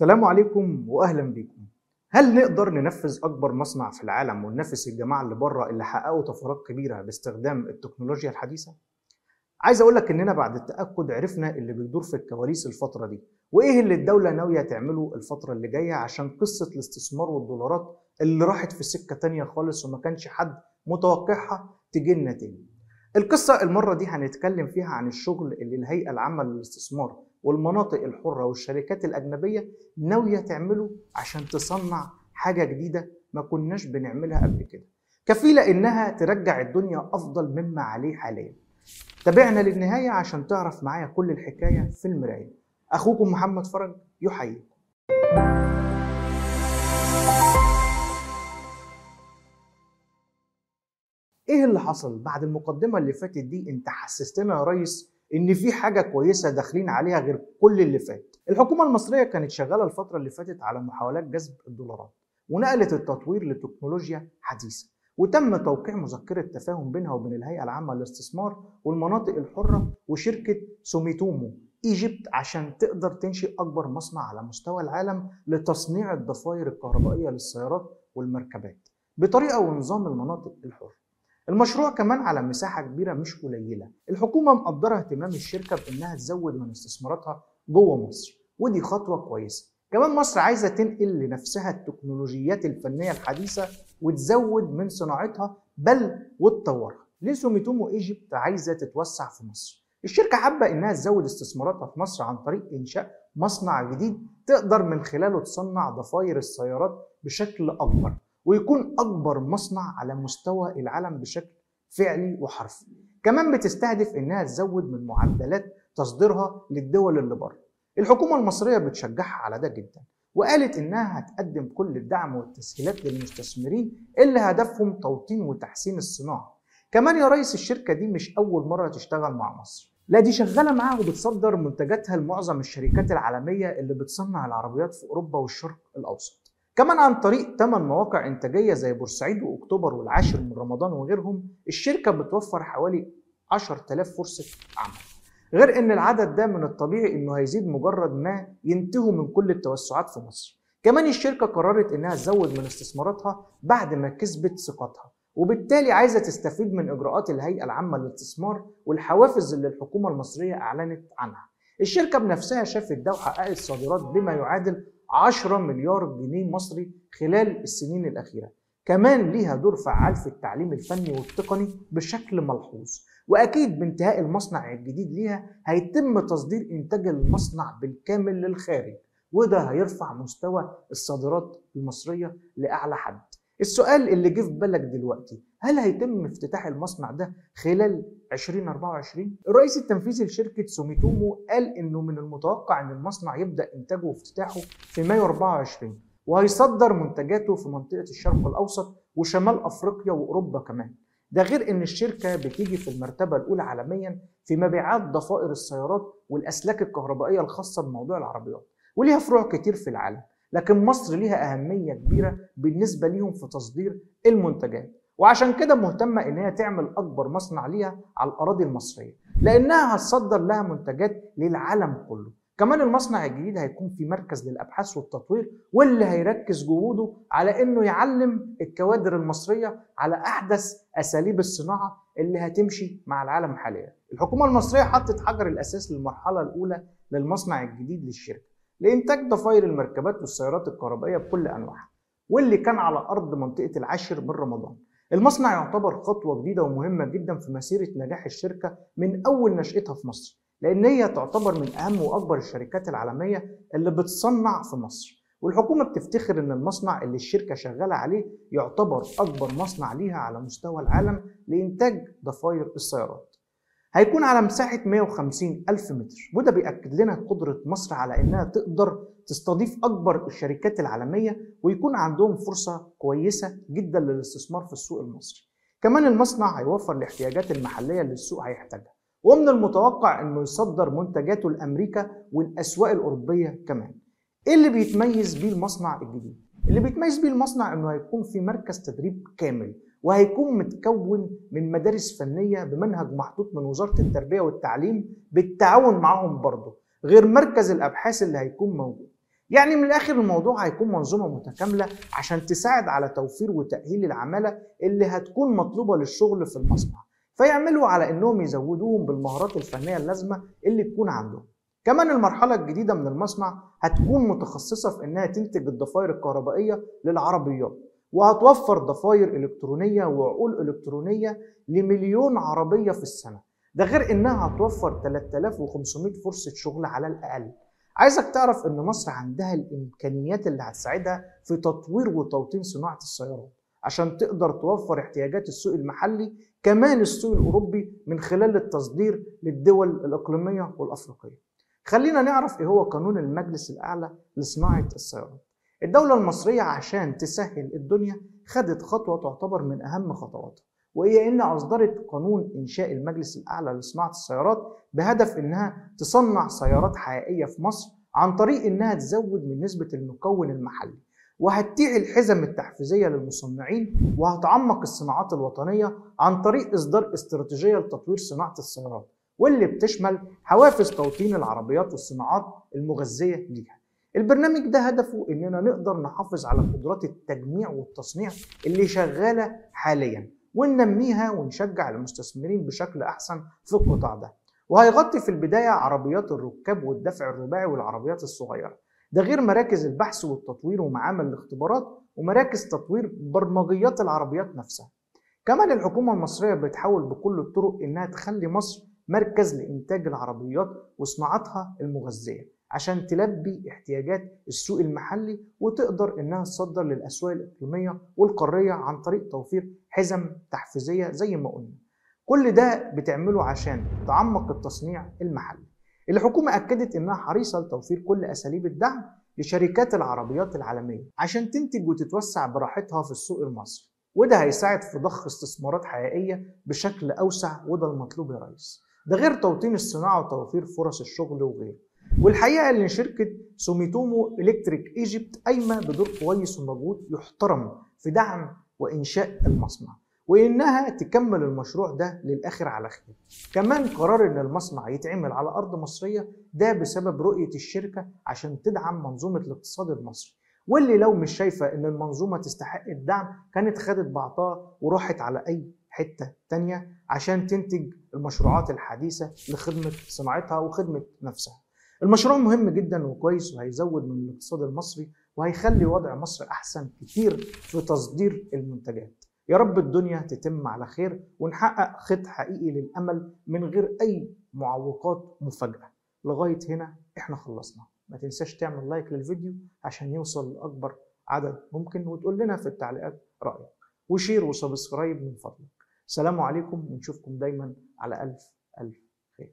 السلام عليكم واهلا بيكم. هل نقدر ننفذ اكبر مصنع في العالم وننافس الجماعه اللي بره اللي حققوا طفرات كبيره باستخدام التكنولوجيا الحديثه؟ عايز اقول لك اننا بعد التاكد عرفنا اللي بيدور في الكواليس الفتره دي، وايه اللي الدوله ناويه تعمله الفتره اللي جايه عشان قصه الاستثمار والدولارات اللي راحت في سكه تانيه خالص وما كانش حد متوقعها تجيلنا تاني. القصة المرة دي هنتكلم فيها عن الشغل اللي الهيئة العامة للاستثمار والمناطق الحرة والشركات الأجنبية ناوية تعمله عشان تصنع حاجة جديدة ما كناش بنعملها قبل كده، كفيلة إنها ترجع الدنيا أفضل مما عليه حاليا. تابعنا للنهاية عشان تعرف معايا كل الحكاية في المراية. أخوكم محمد فرج يحييكم. ايه اللي حصل بعد المقدمه اللي فاتت دي؟ انت حسستنا يا ريس ان في حاجه كويسه داخلين عليها غير كل اللي فات. الحكومه المصريه كانت شغاله الفتره اللي فاتت على محاولات جذب الدولارات ونقلت التطوير لتكنولوجيا حديثه، وتم توقيع مذكره تفاهم بينها وبين الهيئه العامه للاستثمار والمناطق الحره وشركه سوميتومو ايجيبت عشان تقدر تنشئ اكبر مصنع على مستوى العالم لتصنيع الضفائر الكهربائيه للسيارات والمركبات بطريقه ونظام المناطق الحره. المشروع كمان على مساحة كبيرة مش قليلة. الحكومة مقدرة اهتمام الشركة بأنها تزود من استثماراتها جوه مصر، ودي خطوة كويسة. كمان مصر عايزة تنقل لنفسها التكنولوجيات الفنية الحديثة وتزود من صناعتها بل وتطورها. ليه سوميتومو ايجيبت عايزة تتوسع في مصر؟ الشركة حابة إنها تزود استثماراتها في مصر عن طريق إنشاء مصنع جديد تقدر من خلاله تصنع ضفائر السيارات بشكل أكبر، ويكون أكبر مصنع على مستوى العالم بشكل فعلي وحرفي. كمان بتستهدف إنها تزود من معدلات تصديرها للدول اللي بره. الحكومة المصرية بتشجعها على ده جدا، وقالت إنها هتقدم كل الدعم والتسهيلات للمستثمرين اللي هدفهم توطين وتحسين الصناعة. كمان يا ريس الشركة دي مش أول مرة تشتغل مع مصر، لا دي شغالة معاها وبتصدر منتجاتها لمعظم الشركات العالمية اللي بتصنع العربيات في أوروبا والشرق الأوسط. كمان عن طريق 8 مواقع إنتاجية زي بورسعيد وأكتوبر والعاشر من رمضان وغيرهم، الشركة بتوفر حوالي 10,000 فرصة عمل. غير إن العدد ده من الطبيعي إنه هيزيد مجرد ما ينتهوا من كل التوسعات في مصر. كمان الشركة قررت إنها تزود من استثماراتها بعد ما كسبت ثقتها، وبالتالي عايزة تستفيد من إجراءات الهيئة العامة للاستثمار والحوافز اللي الحكومة المصرية أعلنت عنها. الشركة بنفسها شافت ده وحققت صادرات بما يعادل 10 مليار جنيه مصري خلال السنين الأخيرة. كمان ليها دور فعال في التعليم الفني والتقني بشكل ملحوظ، وأكيد بانتهاء المصنع الجديد ليها هيتم تصدير إنتاج المصنع بالكامل للخارج، وده هيرفع مستوى الصادرات المصرية لأعلى حد. السؤال اللي جه في بالك دلوقتي، هل هيتم افتتاح المصنع ده خلال 2024؟ الرئيس التنفيذي لشركة سوميتومو قال إنه من المتوقع إن المصنع يبدأ إنتاجه وافتتاحه في مايو 24، وهيصدر منتجاته في منطقة الشرق الأوسط وشمال أفريقيا وأوروبا كمان. ده غير إن الشركة بتيجي في المرتبة الأولى عالميا في مبيعات ضفائر السيارات والأسلاك الكهربائية الخاصة بموضوع العربيات، وليها فروع كتير في العالم. لكن مصر ليها أهمية كبيرة بالنسبة ليهم في تصدير المنتجات، وعشان كده مهتمة إنها تعمل أكبر مصنع ليها على الأراضي المصرية، لأنها هتصدر لها منتجات للعالم كله. كمان المصنع الجديد هيكون في مركز للأبحاث والتطوير، واللي هيركز جهوده على إنه يعلم الكوادر المصرية على أحدث أساليب الصناعة اللي هتمشي مع العالم حاليا. الحكومة المصرية حطت حجر الأساس للمرحلة الأولى للمصنع الجديد للشركة لإنتاج ضفائر المركبات والسيارات الكهربائية بكل أنواعها، واللي كان على أرض منطقة العاشر من رمضان. المصنع يعتبر خطوة جديدة ومهمة جدا في مسيرة نجاح الشركة من أول نشأتها في مصر، لأن هي تعتبر من أهم وأكبر الشركات العالمية اللي بتصنع في مصر. والحكومة بتفتخر إن المصنع اللي الشركة شغالة عليه يعتبر أكبر مصنع ليها على مستوى العالم لإنتاج ضفائر السيارات. هيكون على مساحة 150,000 متر، وده بيأكد لنا قدرة مصر على إنها تقدر تستضيف أكبر الشركات العالمية ويكون عندهم فرصة كويسة جدا للاستثمار في السوق المصري. كمان المصنع هيوفر الاحتياجات المحلية اللي السوق هيحتاجها، ومن المتوقع إنه يصدر منتجاته لأمريكا والأسواق الأوروبية كمان. إيه اللي بيتميز بيه المصنع الجديد؟ اللي بيتميز بيه المصنع إنه هيكون في مركز تدريب كامل، وهيكون متكون من مدارس فنية بمنهج محطوط من وزارة التربية والتعليم بالتعاون معهم برضه، غير مركز الأبحاث اللي هيكون موجود. يعني من الآخر الموضوع هيكون منظومة متكاملة عشان تساعد على توفير وتأهيل العمالة اللي هتكون مطلوبة للشغل في المصنع، فيعملوا على إنهم يزودوهم بالمهارات الفنية اللازمة اللي تكون عندهم. كمان المرحلة الجديدة من المصنع هتكون متخصصة في إنها تنتج الضفائر الكهربائية للعربيات، وهتوفر ضفائر إلكترونية وعقول إلكترونية لمليون عربية في السنة. ده غير إنها هتوفر 3500 فرصة شغل على الأقل. عايزك تعرف إن مصر عندها الإمكانيات اللي هتساعدها في تطوير وتوطين صناعة السيارات عشان تقدر توفر احتياجات السوق المحلي، كمان السوق الأوروبي، من خلال التصدير للدول الإقليمية والأفريقية. خلينا نعرف إيه هو قانون المجلس الأعلى لصناعة السيارات. الدولة المصرية عشان تسهل الدنيا خدت خطوة تعتبر من أهم خطواتها، وهي إنها أصدرت قانون إنشاء المجلس الأعلى لصناعة السيارات بهدف إنها تصنع سيارات حقيقية في مصر عن طريق إنها تزود من نسبة المكون المحلي، وهتتيح الحزم التحفيزية للمصنعين، وهتعمق الصناعات الوطنية عن طريق إصدار استراتيجية لتطوير صناعة السيارات، واللي بتشمل حوافز توطين العربيات والصناعات المغذية ليها. البرنامج ده هدفه إننا نقدر نحافظ على قدرات التجميع والتصنيع اللي شغالة حاليا، وننميها ونشجع المستثمرين بشكل أحسن في القطاع ده. وهيغطي في البداية عربيات الركاب والدفع الرباعي والعربيات الصغيرة، ده غير مراكز البحث والتطوير ومعامل الاختبارات ومراكز تطوير برمجيات العربيات نفسها. كمان الحكومة المصرية بتحاول بكل الطرق إنها تخلي مصر مركز لإنتاج العربيات وصناعتها المغذية عشان تلبي احتياجات السوق المحلي، وتقدر إنها تصدر للأسواق الإقليمية والقارية عن طريق توفير حزم تحفيزية زي ما قلنا. كل ده بتعمله عشان تعمق التصنيع المحلي. الحكومة أكدت إنها حريصة لتوفير كل أساليب الدعم لشركات العربيات العالمية عشان تنتج وتتوسع براحتها في السوق المصري، وده هيساعد في ضخ استثمارات حقيقية بشكل أوسع، وده المطلوب يا ريس. ده غير توطين الصناعة وتوفير فرص الشغل وغيره. والحقيقة إن شركة سوميتومو إلكتريك إيجيبت قايمة بدور كويس ومجهود يحترم في دعم وإنشاء المصنع، وإنها تكمل المشروع ده للآخر على خير. كمان قرار إن المصنع يتعمل على أرض مصرية ده بسبب رؤية الشركة عشان تدعم منظومة الاقتصاد المصري، واللي لو مش شايفة إن المنظومة تستحق الدعم كانت خدت بعضها وراحت على أي حتة تانية عشان تنتج المشروعات الحديثة لخدمة صناعتها وخدمة نفسها. المشروع مهم جدا وكويس، وهيزود من الاقتصاد المصري وهيخلي وضع مصر أحسن كتير في تصدير المنتجات. يا رب الدنيا تتم على خير ونحقق خط حقيقي للأمل من غير أي معوقات مفاجئة. لغاية هنا احنا خلصنا. ما تنساش تعمل لايك للفيديو عشان يوصل لأكبر عدد ممكن، وتقول لنا في التعليقات رأيك، وشير وسبسكرايب من فضلك. سلام عليكم، ونشوفكم دايما على ألف ألف خير.